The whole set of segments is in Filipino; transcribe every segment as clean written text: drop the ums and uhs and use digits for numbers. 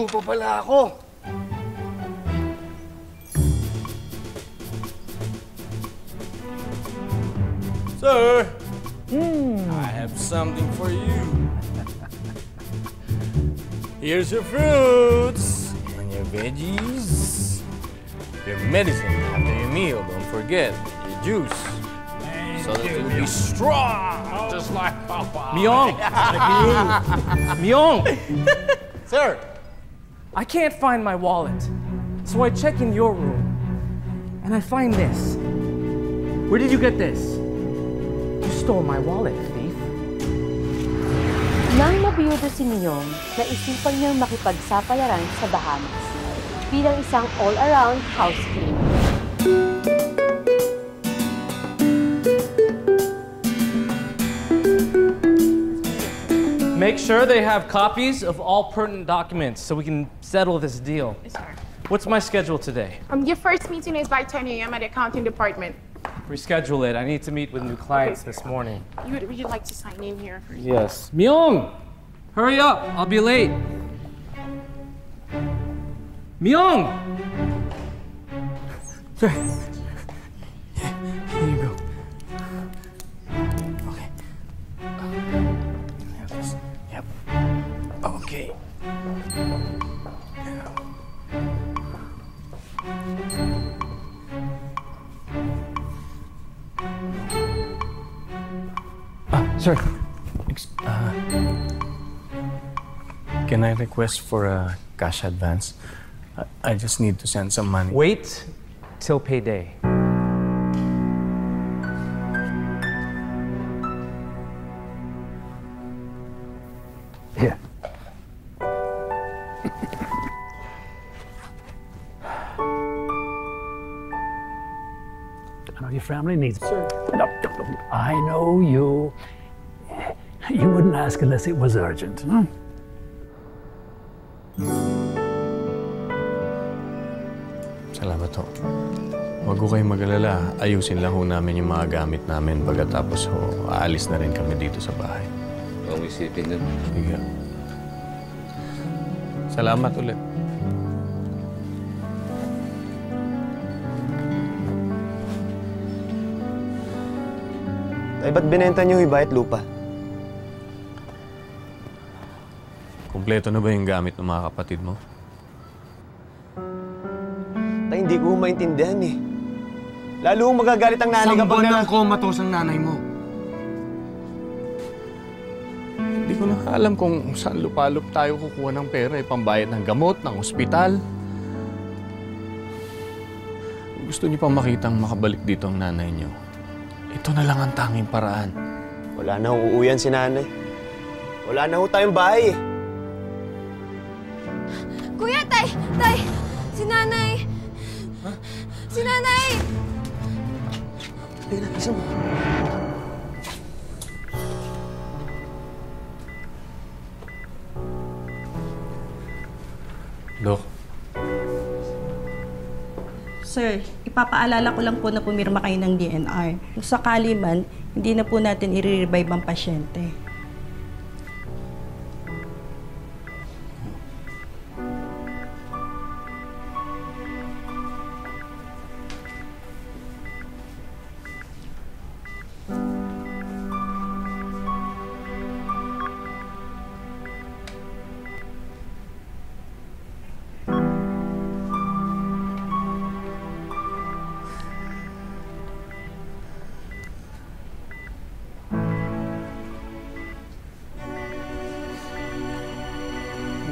mo pa pala ako. Sir, I have something for you. Here's your fruits and your veggies. Your medicine after your meal. Don't forget your juice. So that it will be strong, just like Papa. Myong! Myong! Sir! I can't find my wallet. So I check in your room. And I find this. Where did you get this? You stole my wallet, thief. Nang mabiyudo si Myong, naisipan niyang makipagsapalaran sa Bahamas bilang isang all-around house cleaner. Make sure they have copies of all pertinent documents so we can settle this deal. Yes, sir. What's my schedule today? Your first meeting is by 10 a.m. at the accounting department. Reschedule it. I need to meet with new clients this morning. Would you like to sign in here? Yes. Myong! Hurry up! I'll be late. Myong! Sir. Here you go. Okay. Yes. Yep. Okay. Sir. Can I request for a cash advance? I just need to send some money. Wait till payday. Here. I know your family needs... Sir. No, I know you. You wouldn't ask unless it was urgent. Salamat ho. Huwag ho kayong mag-alala. Ayusin lang ho namin yung mga gamit namin. Pagkatapos ho, aalis na rin kami dito sa bahay. Huwag mo isipin nun. Sige. Salamat ulit. Ay, ba't binenta niyo iba at lupa? Kumpleto na ba yung gamit ng mga kapatid mo? Tay, hindi ko maintindihan eh. Lalo kong magagalit ang nanay kapag Isang buwan ng comatose ang nanay mo. Hindi ko na alam kung saan lupalop tayo kukuha ng pera, pambayad ng gamot, ng ospital. Gusto niyo pang makitang makabalik dito ang nanay niyo. Ito na lang ang tanging paraan. Wala na ho uuyan si nanay. Wala na ho tayong bahay eh. Kuya, tay! Tay! Si nanay! Ha? Si nanay! Tay, isa mo. Dok. Sir, ipapaalala ko lang po na pumirma kayo ng DNR. Kung sakali man, hindi na po natin i-revive ang pasyente.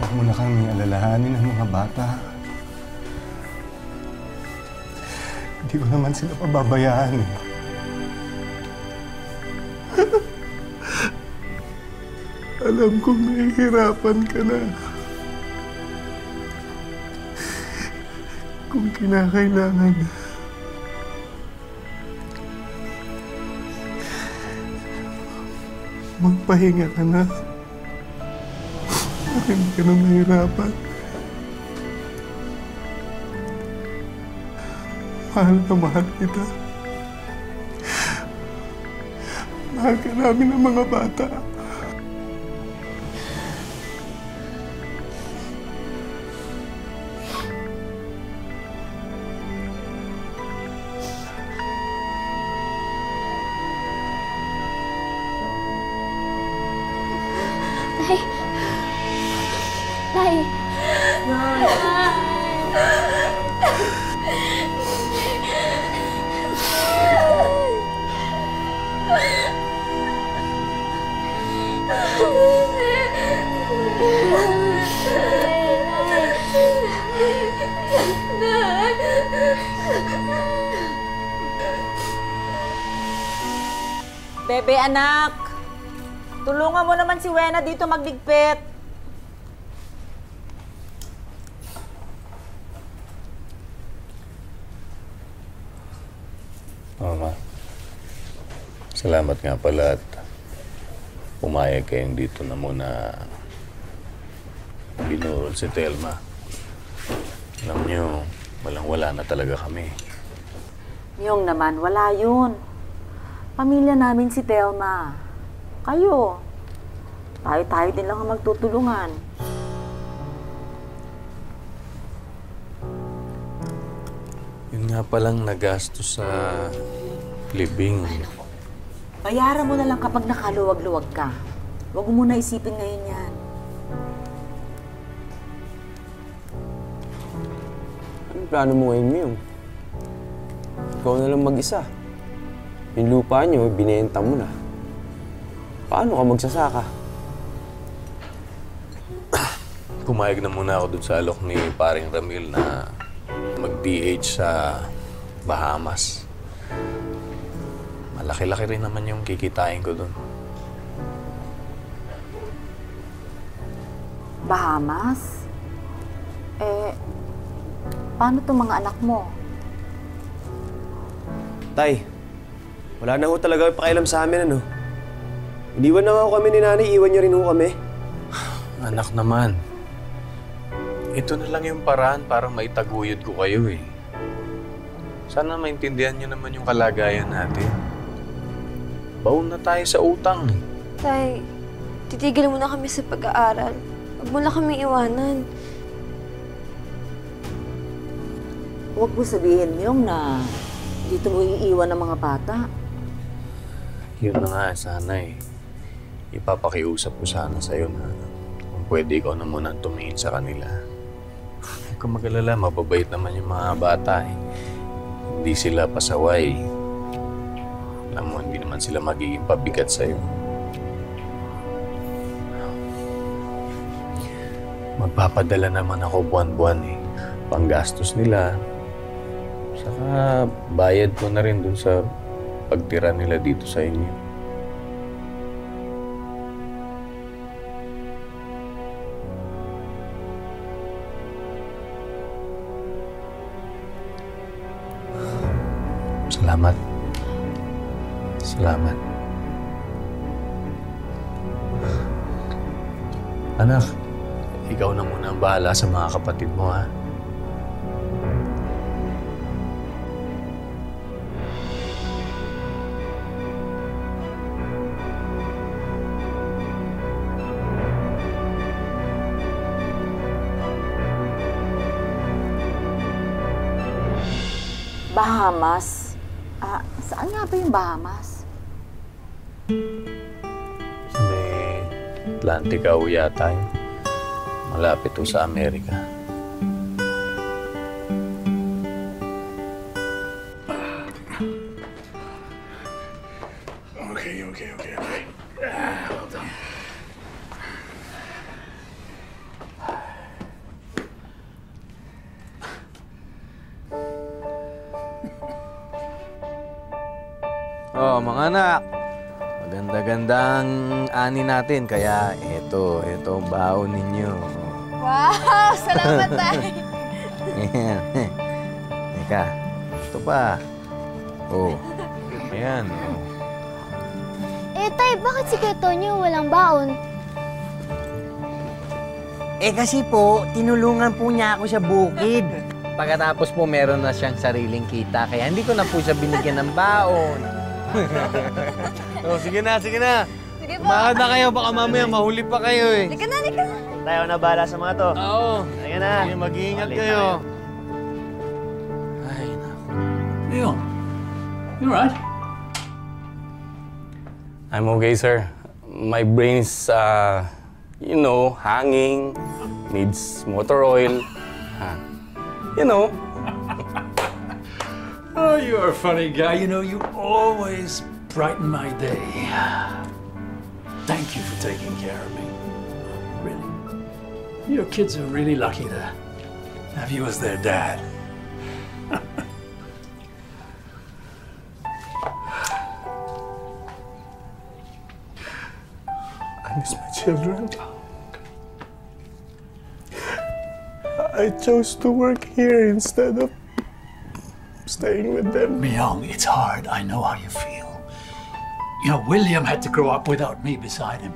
Huwag mo na kami alalahanin ang mga bata. Hindi ko naman sila pababayaan eh. Alam kong nahihirapan ka na. Kung kinakailangan, magpahinga ka na. Hindi ka na mahirapan. Mahal na mahal kita. Mahal ka namin ng mga bata. Nay. Nay. Bebe, anak! Tulungan mo naman si Wena dito magligpit. Mama, salamat nga pala at pumayag kayong dito na muna binurol si Telma. Alam niyo, walang-wala na talaga kami. Yung naman, wala yun. Pamilya namin si Telma. Kayo. Tayo-tayo din lang ang magtutulungan. Yun nga palang nagastos sa libing. Bayaran mo na lang kapag nakaluwag-luwag ka. Huwag mo muna isipin ngayon yan. Anong plano mo ngayon, Miyong? Ikaw na lang mag-isa. Yung lupa niyo, binenta mo na. Paano ka magsasaka? Pumayag na muna ako dun sa alok ni paring Ramil na mag-DH sa Bahamas. Malaki-laki rin naman yung kikitain ko dun. Bahamas? Paano itong mga anak mo? Tay, wala na ho talaga pakialam sa amin, ano? Iniwan na nga ho kami ni nanay, iwan niyo rin ho kami. Anak naman, ito na lang yung paraan para maitaguyod ko kayo eh. Sana maintindihan niyo naman yung kalagayan natin. Baon na tayo sa utang eh. Tay, titigil muna kami sa pag-aaral. Huwag mo lang kami iwanan. Huwag mo sabihin yung na dito mo iiwan ng mga bata. Yun na nga, sana eh. Ipapakiusap ko sana sa'yo na kung pwede ikaw na muna tumingin sa kanila. Kung mag-alala, mababait naman yung mga bata eh. Hindi sila pasaway. Alam mo, hindi naman sila magiging pabigat sa'yo. Magpapadala naman ako buwan-buwan eh. Panggastos nila. Saka bayad ko na rin dun sa pagtira nila dito sa inyo. Salamat. Salamat. Anak, ikaw na muna ang bahala sa mga kapatid mo, ha? Bahamas? Saan nga ba yung Bahamas? Sa may Atlantica o yata yun. Malapit to sa Amerika. Okay. Well done. Oh, mga anak. Maganda-gandang ani natin. Kaya ito ang baon ninyo. Wow! Salamat, Tay! Ayan. Teka, ito pa. Oh, ayan. Oh. Tay, bakit si Kuya Tonyo walang baon? Kasi po, tinulungan po niya ako sa bukid. Pagkatapos po, meron na siyang sariling kita. Kaya hindi ko na po siya binigyan ng baon. Oh, sige na. Sige po. Umakad na kayo, baka mamaya mahuli pa kayo eh. Lika na. Tayo na bahala sa mga to. Oo. Sige na. Sige, mag-iingat kayo. Ay, naku. Leon, you right? I'm okay, sir. My brain's You know, hanging, needs motor oil. You know. Oh, you're a funny guy. You know, you always brighten my day. Thank you for taking care of me. Really. Your kids are really lucky to have you as their dad. I miss my children. I chose to work here instead of staying with them. Myung, it's hard. I know how you feel. You know, William had to grow up without me beside him.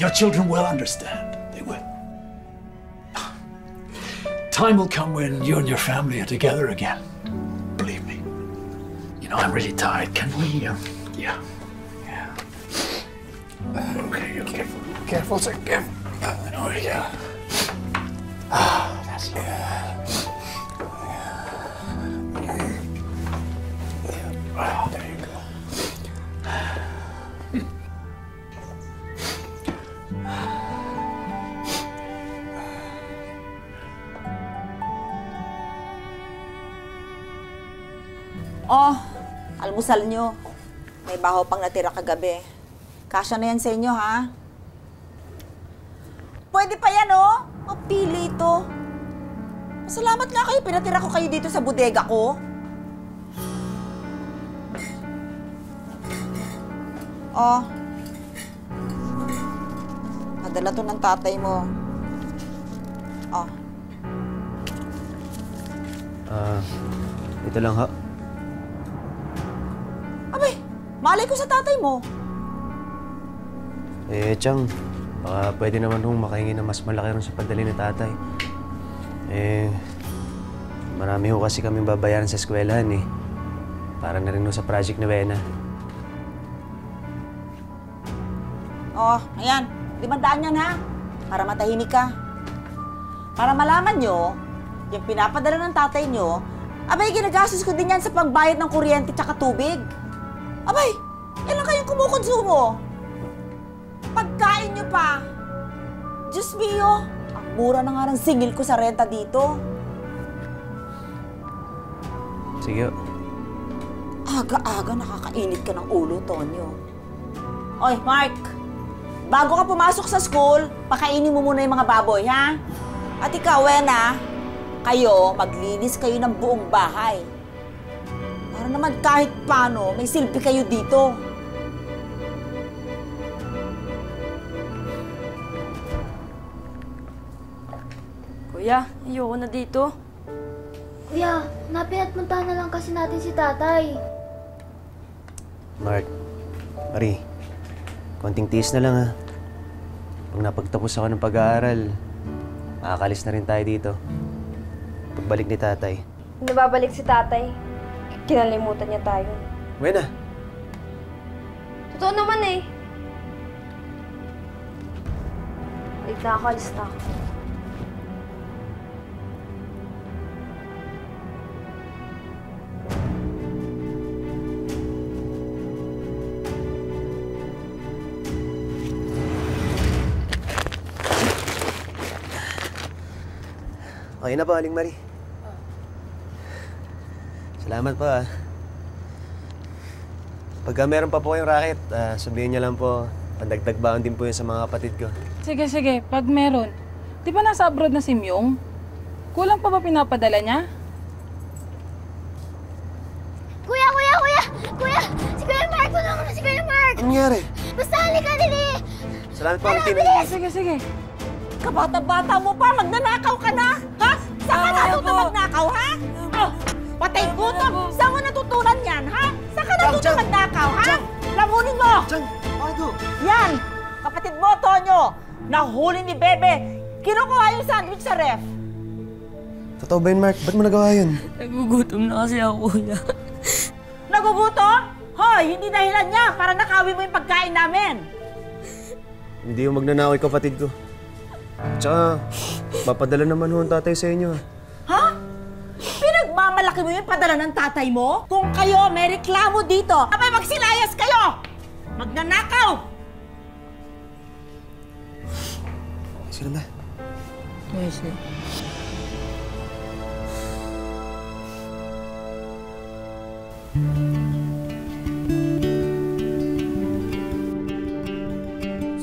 Your children will understand. They will. Time will come when you and your family are together again. Believe me. You know, I'm really tired. Can we, yeah. Okay. Careful, sir. Careful. Oh, yeah. That's it. There you go. Oh, almusal nyo. May baho pang natira kagabi. Kasya na yan sa inyo, ha? Pwede pa yan, oh. Mapili ito. Salamat nga kayo. Pinatira ko kayo dito sa bodega ko. Oh. Padala to ng tatay mo. Oh. Ito lang, ha? Abay, malay ko sa tatay mo. Chang, baka pwede naman hong makahingi na mas malaki rin sa padali ni tatay. Marami ho kasi kaming babayaran sa eskwelahan eh. Para na rin ho sa project ni Wena. Oh, ayan. 500 yan, ha? Para matahimik ka. Para malaman nyo, yung pinapadala ng tatay nyo, abay, ginagastos ko din yan sa pangbayad ng kuryente tsaka tubig. Abay, ilan kayong kumukonsumo? Pagkain nyo pa. Diyos mio, ang mura na nga ng singil ko sa renta dito. Sige. Aga-aga nakakainit ka ng ulo, Tonyo. Oy, Mark! Bago ka pumasok sa school, pakainin mo muna yung mga baboy, ha? At ikaw, Wena, kayo, maglinis kayo ng buong bahay. Para naman kahit paano, may silbi kayo dito. Kuya, ayoko na dito. Kuya, napinatpuntahan na lang kasi natin si tatay. Mark, Marie, konting tiis na lang ha. Pag napagtapos ako ng pag-aaral, makakalis na rin tayo dito. Pagbalik ni tatay. Hindi babalik si tatay. Kinalimutan niya tayo. Wena! Totoo naman eh. Wait na ako, alis na ako. Okay na po, Aling Marie. Salamat po, ah. Pagka meron pa po kayong racket, sabihin niyo lang po, pandagdag baon din po yun sa mga kapatid ko. Sige, sige. Pag meron. Di ba nasa abroad na si Myung? Kulang pa ba pinapadala niya? Kuya! Si Kuya Mark! Tulungan mo na si Kuya Mark! Ano nangyari? Basta halika din eh! Salamat po, Aling Tina. Sige, sige. Kabata-bata mo pa, magnanakaw ka na! Ha? Saan ka natuto magnakaw, ha? Oh, patay gutom! Saan mo natutunan yan, ha? Saan ka natuto magnakaw, ha? Lamunin mo! Yan! Kapatid mo, Tonyo! Nahuli ni Bebe! Kinukuha yung sandwich sa ref! Totoo ba yun, Mark? Ba't mo nagawa yun? Nagugutom na kasi ako, kuya. Nagugutom? Hoy, hindi dahilan niya para nakawin mo yung pagkain namin! Hindi yung magnanakaw yung kapatid ko. Tsaka, papadala naman ho ang tatay sa inyo. Ha? Pinagmamalaki mo yung padala ng tatay mo? Kung kayo may reklamo dito, abay magsilayas kayo! Magnanakaw! Sino ba? Yes, sir.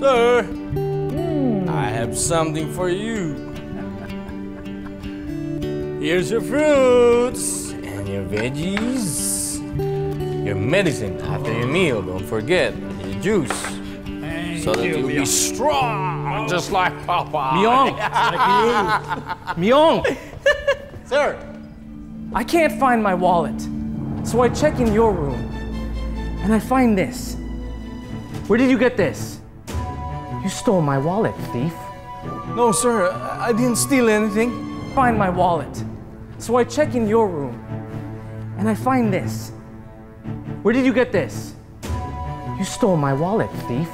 Sir, I have something for you. Here's your fruits and your veggies, your medicine after your meal, don't forget, your juice, so that you'll be strong, just like Papa. Myung! Like you. Myung! Sir! I can't find my wallet, so I check in your room, and I find this. Where did you get this? You stole my wallet, thief. No, sir, I didn't steal anything. Find my wallet. So I check in your room, and I find this. Where did you get this? You stole my wallet, thief.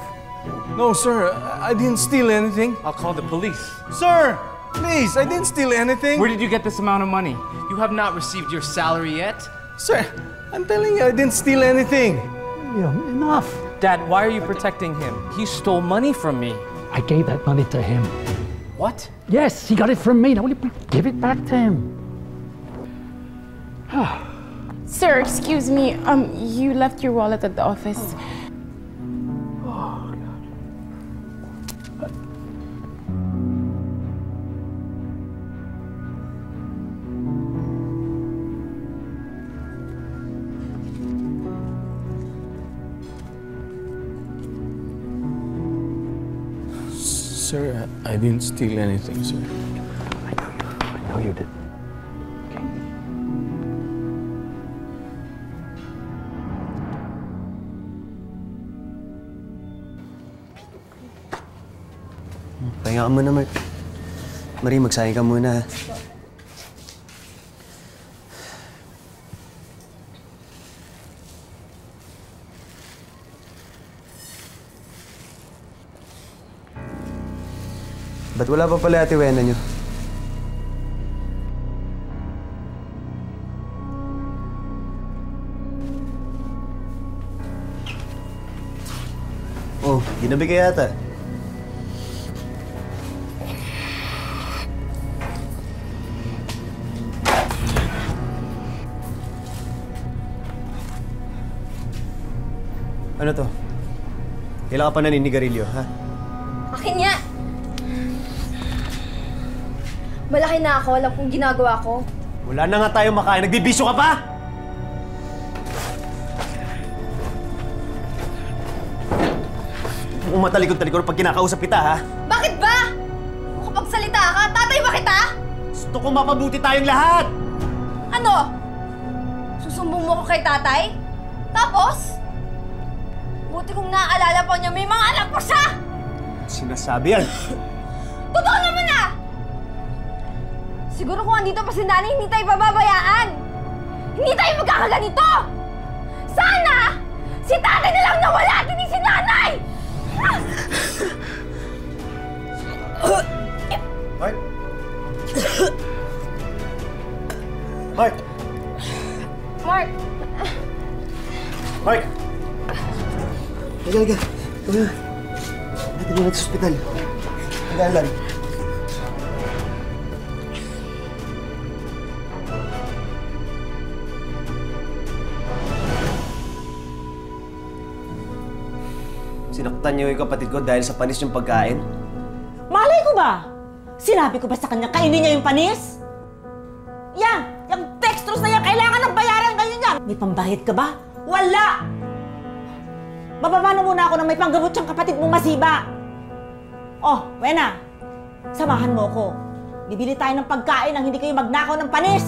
No, sir, I didn't steal anything. I'll call the police. Sir, please, I didn't steal anything. Where did you get this amount of money? You have not received your salary yet? Sir, I'm telling you, I didn't steal anything. William, enough. Dad, why are you protecting him? He stole money from me. I gave that money to him. What? Yes, he got it from me. Now give it back to him. Sir, excuse me. You left your wallet at the office. Sir, I didn't steal anything, sir. I know you did. Pahinga ka muna, Mark. Marie, magsayang ka muna. Ba't wala pa pala Ate Wena niyo? Oh, ginabi ka yata. Ano to? Kailan ka pa naninigarilyo, ha? Akin nga! Malaki na ako, alam kong ginagawa ko. Wala na nga tayo makain. Nagbibisyo ka pa? Umatalikod-talikod pag kinakausap kita, ha? Bakit ba? Makapagsalita ka, tatay ba kita? Gusto ko mapabuti tayong lahat! Ano? Susumbong mo ko kay tatay? Tapos? Buti kong naaalala pa niya, may mga anak pa siya! Sinasabi yan. Totoo naman ah! Siguro kung andito pa si nanay, hindi tayo pababayaan! Hindi tayo magkakaganito! Sana! Si tatay na lang nawala at hindi si nanay! Mark? Mark! Mark! Mark! Halika. Ito na. Natin mo sa ospital. Hanggalan. Sinaktan niyo yung kapatid ko dahil sa panis yung pagkain? Malay ko ba? Sinabi ko ba sa kanya kainin niya yung panis? Yan! Yung dextrose na yan, kailangan ng bayaran ngayon yan! May pambayad ka ba? Wala! Bababa na muna ako na may panggamot siyang kapatid mong masiba. Oh, Wena, samahan mo ko. Bibili tayo ng pagkain nang hindi kayo magnakaw ng panis.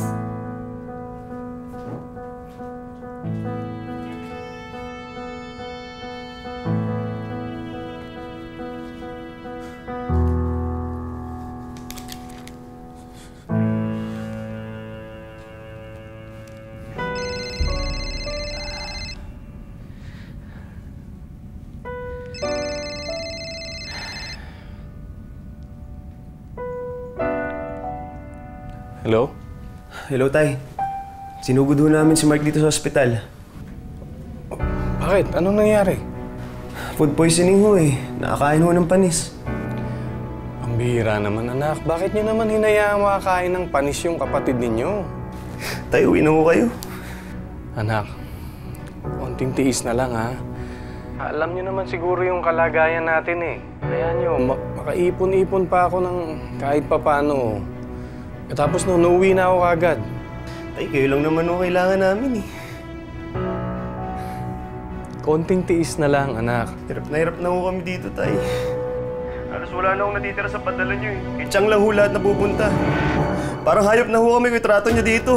Hello? Hello, Tay. Sinugod ho namin si Mark dito sa ospital. Bakit? Anong nangyari? Food poisoning ho eh. Nakakain ho ng panis. Ang bihira naman, anak. Bakit niyo naman hinayaang makakain ng panis yung kapatid ninyo? Tay, uwi na ho kayo. Anak, konting tiis na lang, ha? Alam niyo naman siguro yung kalagayan natin, eh. Kaya niyo, makaipon-ipon pa ako ng kahit papano. Tapos nung nauwi na ako kagad. Tay, kayo lang naman ho kailangan namin, eh. Konting tiis na lang, anak. Hirap na ho kami dito, tay. Halos wala na akong natitira sa padala niyo, eh. Itsyang lang ho lahat na pupunta. Parang hayop na ho kami kung itrato niyo dito.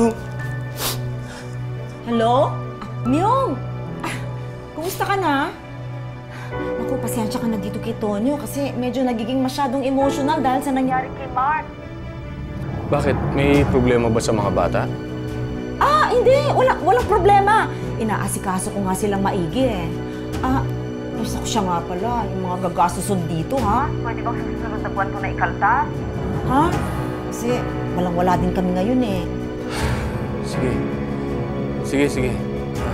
Hello? Myung! Kumusta ka na? Naku, pasensya ka na dito kay Tonyo kasi medyo nagiging masyadong emotional dahil sa nangyari kay Mark. Bakit? May problema ba sa mga bata? Hindi. Walang problema. Inaasikaso ko nga silang maigi, eh. Gusto ko siya nga pala, yung mga gagasusod dito, ha? Pwede bang susunod na buwan ko na ikalta? Ha? Kasi walang-wala din kami ngayon, eh. Sige.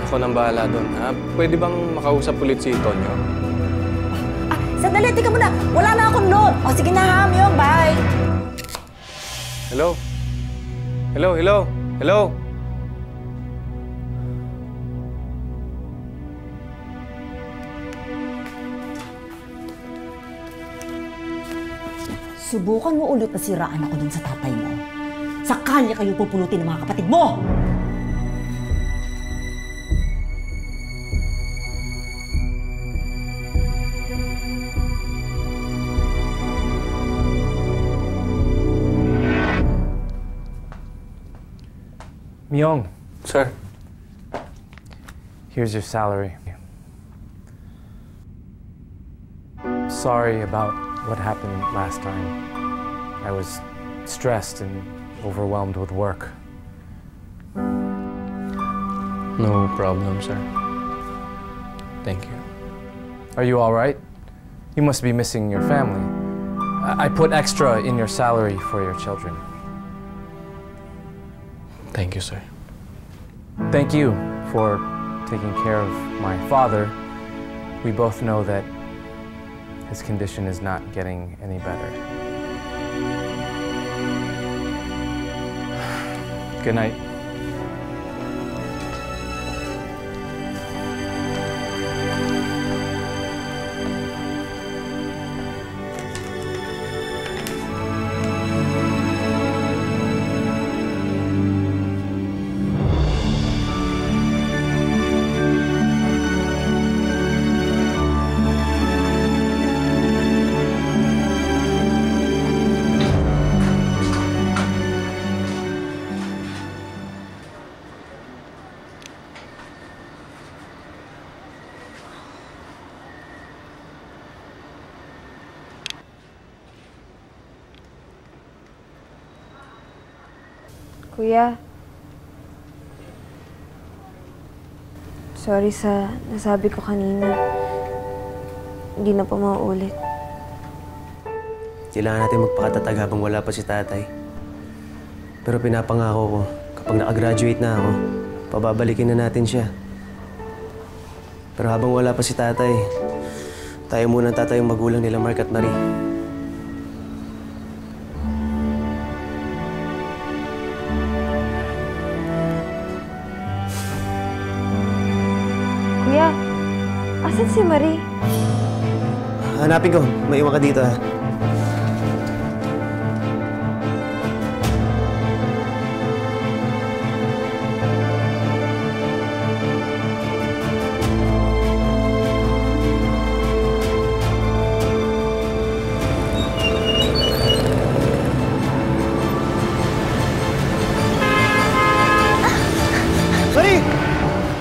Ako nang bahala doon, ha? Pwede bang makausap ulit si Tonyo? Sandali, tika muna. Wala na akong load. O, sige na, ha, Myung. Bye. Hello? Subukan mo ulit na siraan ako dun sa tatay mo. Sa kalye kayo pupulutin ng mga kapatid mo! Myung. Sir. Here's your salary. Sorry about what happened last time. I was stressed and overwhelmed with work. No problem, sir. Thank you. Are you all right? You must be missing your family. I put extra in your salary for your children. Thank you, sir. Thank you for taking care of my father. We both know that his condition is not getting any better. Good night. Kuya, sorry sa nasabi ko kanina. Hindi na po mauulit. Kailangan natin magpakatatag habang wala pa si tatay. Pero pinapangako ko, kapag nakagraduate na ako, pababalikin na natin siya. Pero habang wala pa si tatay, tayo muna ang tatay yung magulang nila Mark at Marie. Kuya, asan si Marie? Hanapin ko. Maiwan ka dito, ha? Marie!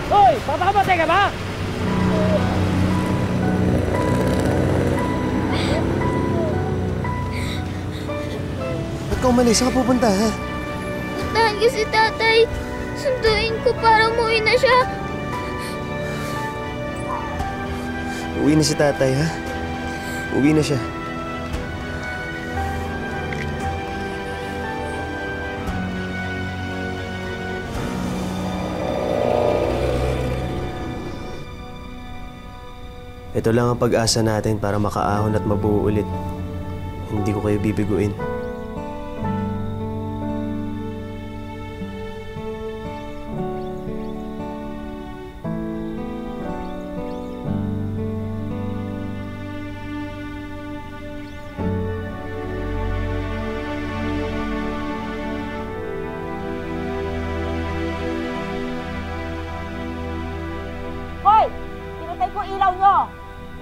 Hoy! Papakamatay ka ba? Ba't ka umalis? Saan ka pupunta, ha? Puntahan ko si tatay. Sunduin ko para umuwi na siya. Uwi na si tatay, ha? Uwi na siya. Ito lang ang pag-asa natin para makaahon at mabuo ulit hindi ko kayo bibiguin. Hoy! Pinatay ko ilaw nyo!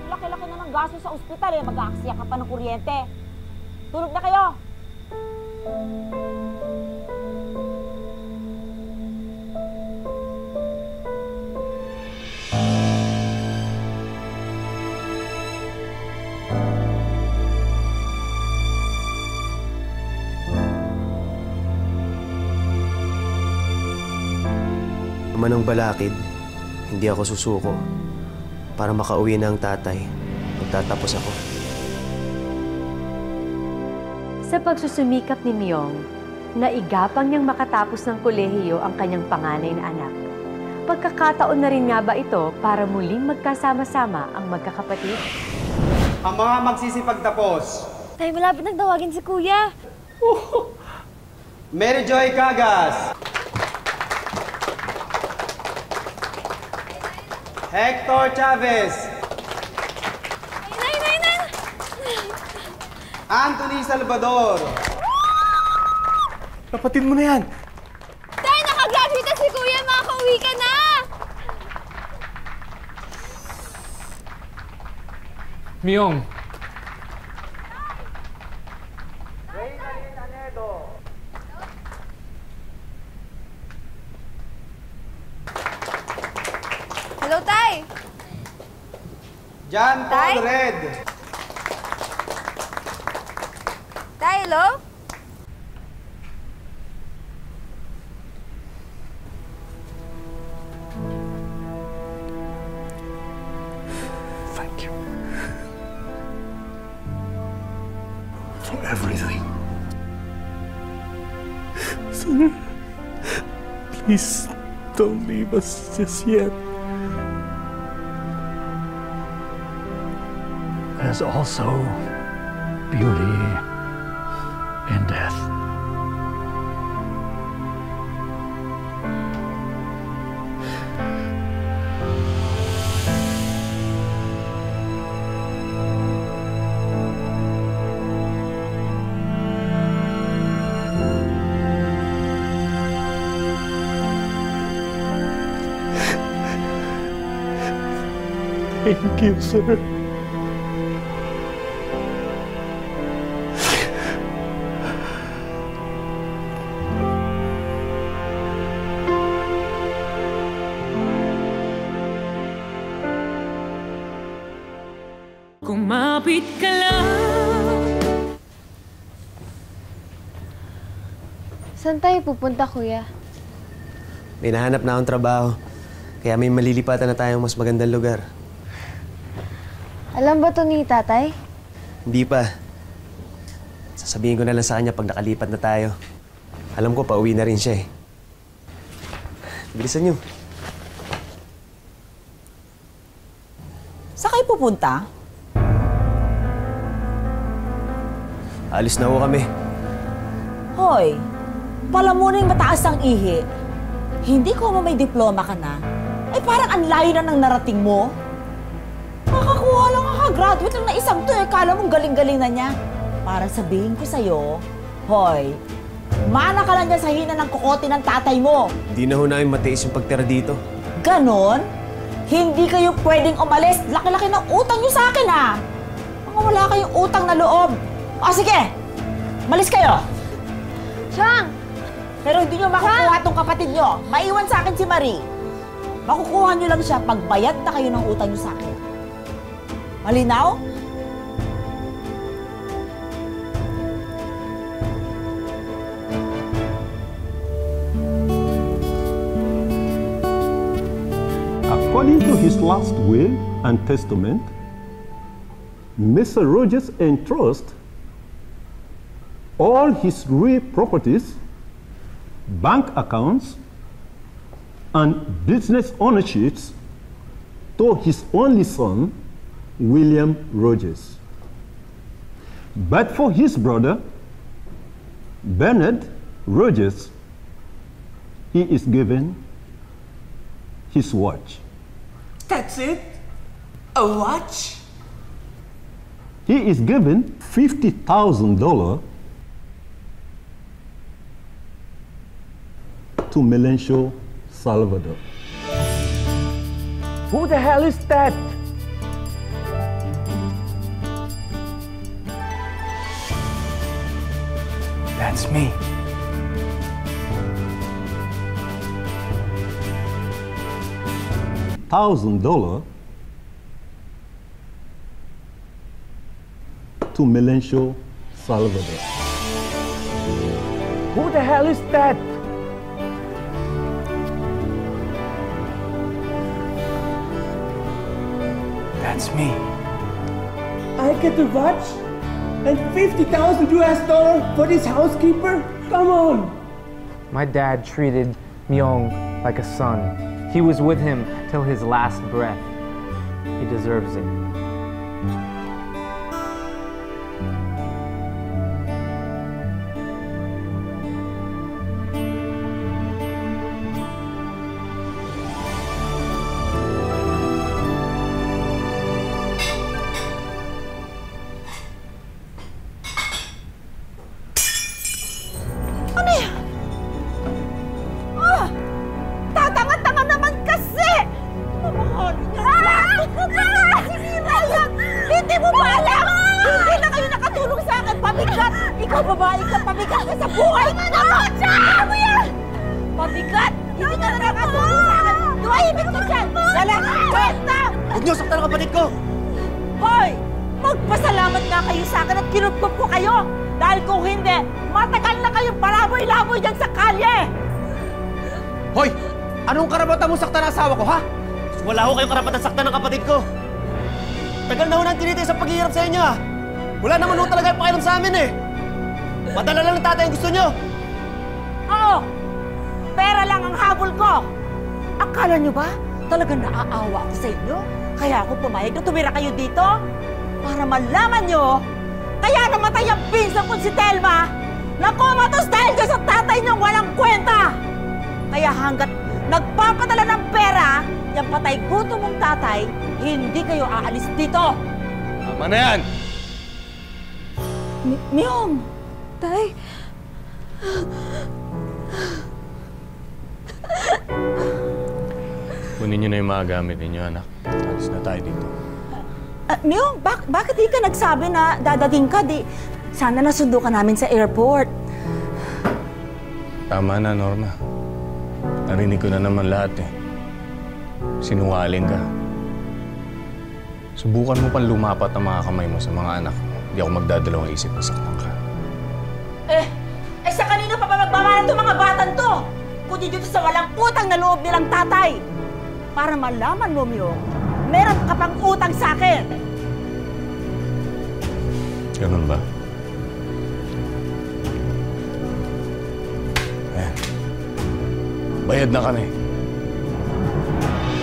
Yung laki-laki na ng gaso sa ospital eh, mag-aaksya ka pa ng kuryente. Tulog na kayo! Manong balakid, hindi ako susuko para makauwi na ang tatay pagtatapos ako. Sa pagsusumikap ni Myong, naigapang niyang makatapos ng kolehiyo ang kanyang panganay na anak. Pagkakataon na rin nga ba ito para muling magkasama-sama ang magkakapatid? Ang mga magsisipagtapos. Tay, malapit nang tawagin si Kuya. Mary Joy Cagas. Hector Chavez. Nay! Anthony Salvador. Kapatid mo na yan! Tay, nakagraduate na si Kuya! Makakauwi ka na! Myong, Hello, Tay! John Paul Tay? Red. Tay, hello? Thank you. For everything. Sir, please don't leave us just yet. There's also beauty in death. Thank you, sir. Kumapit ka lang. Saan tayo pupunta, Kuya? May nahanap na akong trabaho, kaya may malilipatan na tayong mas magandang lugar. Alam ba to ni Tatay? Hindi pa. Sasabihin ko na lang sa kanya pag nakalipat na tayo. Alam ko, pauwi na rin siya eh. Bilisan niyo. Saan kayo pupunta? Alis na ho kami. Hoy, palamunin mataas ang ihi. Hindi ko may diploma ka na. Ay parang ang layo na ng narating mo. Makakuha lang kakagraduate lang na isang to eh. Kala mong galing-galing na niya. Para sabihin ko sa'yo, hoy, mana ka lang dyan sa hina ng kokote ng tatay mo. Hindi na ho namin matiis yung pagtira dito. Ganon? Hindi kayo pwedeng umalis. Laki-laki ng utang nyo sa akin ha. Mga wala kayong utang na loob. O sige, malis kayo. Chang! Pero hindi nyo makukuha tong kapatid nyo. Maiwan sa akin si Marie. Makukuha nyo lang siya pag bayad na kayo ng utang nyo sa akin. Malinaw? According to his last will and testament, Mr. Rogers entrusts all his real properties, bank accounts, and business ownerships to his only son, William Rogers. But for his brother, Bernard Rogers, he is given his watch. That's it? A watch? He is given $50,000 to Melencio Salvador. Who the hell is that? That's me. $1,000 to Melencio Salvador. Who the hell is that? That's me. I get the watch and $50,000 for this housekeeper? Come on! My dad treated Myung like a son. He was with him till his last breath. He deserves it. Ano yan? Ah! Tatanga-tanga naman kasi! Mamahalin niya. Sinira! Hindi mo ba alam? Hindi na kayo nakatulong sa akin, pabigat! Ikaw babae ka, pabigat ka sa buhay! Ano mo yan? Pabigat! Hindi ka na nakatulong sa akin! Tumahimik ka dyan! Dala! Wait na! Huwag niyo saktan ang kapatid ko! Hoy! Magpasalamat nga kayo sa akin at kinupkup ko kayo! Dahil kung hindi, matagal na kayong palaboy-laboy dyan sa kalye! Hoy! Anong karapatan mo saktan ang asawa ko, ha? Wala ho kayong karapatan saktan ng kapatid ko. Tagal na ho nang tinitay sa paghihirap sa inyo, ha? Wala naman ho talaga yung pakialam sa amin, eh. Madala lang ng tatay ang gusto nyo. Oo! Pera lang ang habol ko! Akala nyo ba talagang naaawa ako sa inyo? Kaya ako pumayag na tumira kayo dito? Para malaman nyo, kaya namatay ang pinsan ko si Telma na kumatos dahil dyan sa tatay niyang walang kwenta! Kaya hanggat nagpapadala ng pera, yung patay gutom mong tatay, hindi kayo aalis dito! Tama na yan! Myung! Tay! Kunin niyo na yung mga gamit ninyo, anak. Alis na tayo dito. Myung, bakit di ka nagsabi na dadating ka? Sana nasundo ka namin sa airport. Tama na, Norma. Narinig ko na naman lahat, eh. Sinungaling ka. Subukan mo pang lumapat ang mga kamay mo sa mga anak mo. Hindi ako magdadalawang isip na saktan ka. Sa kanino pa ba magmamahal itong mga batan to? Kundi dito sa walang utang na loob nilang tatay. Para malaman mo, Myung, meron ka pang utang sa akin. Ganun ba? Ayan. Bayad na kami.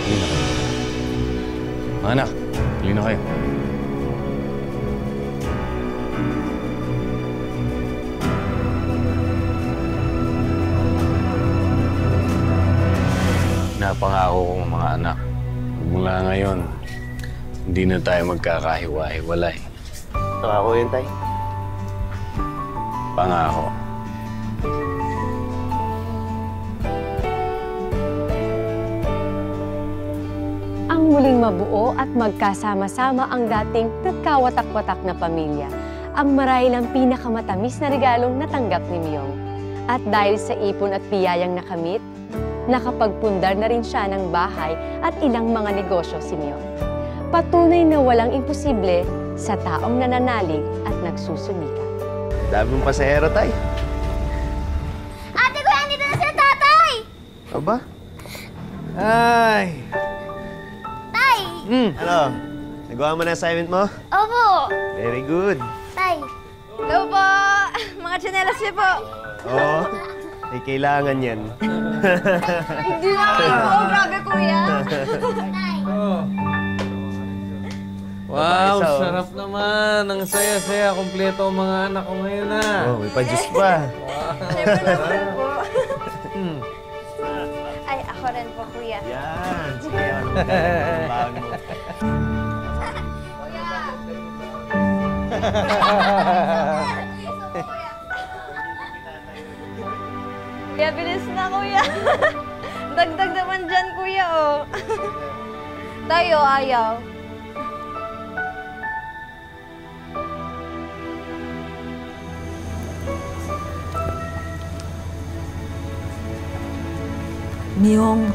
Huli na kayo. Mga anak, huli na kayo. Napangako ko mga anak, mula ngayon, hindi na tayo magkakahiwa-hiwalay. Pangako yun, Tay. Pangako. Ang muling mabuo at magkasama-sama ang dating nagkawatak-watak na pamilya, ang marahil ang pinakamatamis na regalong natanggap ni Myung. At dahil sa ipon at biyayang nakamit, nakapagpundar na rin siya ng bahay at ilang mga negosyo si Myung. Patunay na walang imposible sa taong nananalig at nagsusumika. Dami mong pasahero, Tay. Ate ko, andito na si tatay! Aba? Ay! Tay! Ano? Nagawa mo na assignment mo? Opo! Very good. Tay! Hello po! Mga tsinelas niyo po! Oo. Ay, kailangan yan. Hindi na ako! Grabe, kuya! Tay! Wow, sarap naman. Ang saya-saya. Kompleto ang mga anak ko ngayon na. Oh, may pa-juice pa. Siyempre naman po. Ay, ako rin po, kuya. Yan. Sige, ano bago. Kuya, bilis na, kuya. Dagdag naman dyan, kuya, oh. Tayo, ayaw. Myong,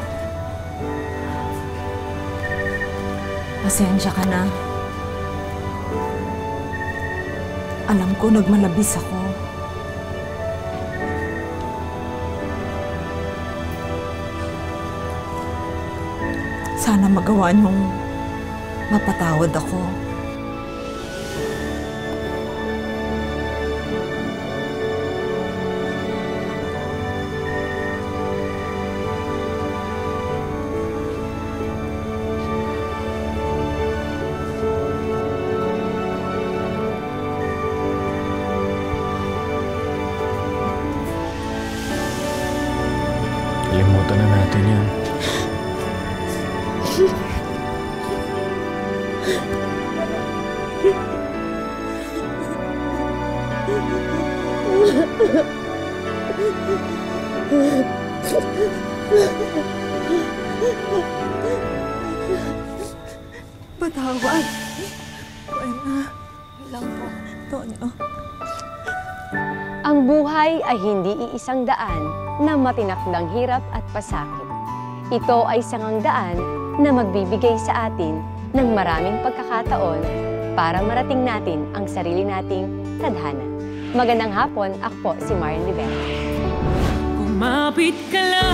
pasensya ka na. Alam ko nagmalabis ako. Sana magawa niyong mapatawad ako. Kalimutan na natin yan. Patawad. Buena. Lang po. Tonyo. Ang buhay ay hindi iisang daan na matinakdang hirap at pasakit. Ito ay sangang daan na magbibigay sa atin ng maraming pagkakataon para marating natin ang sarili nating tadhana. Magandang hapon, ako po si Marian Rivera. Kumapit ka lang.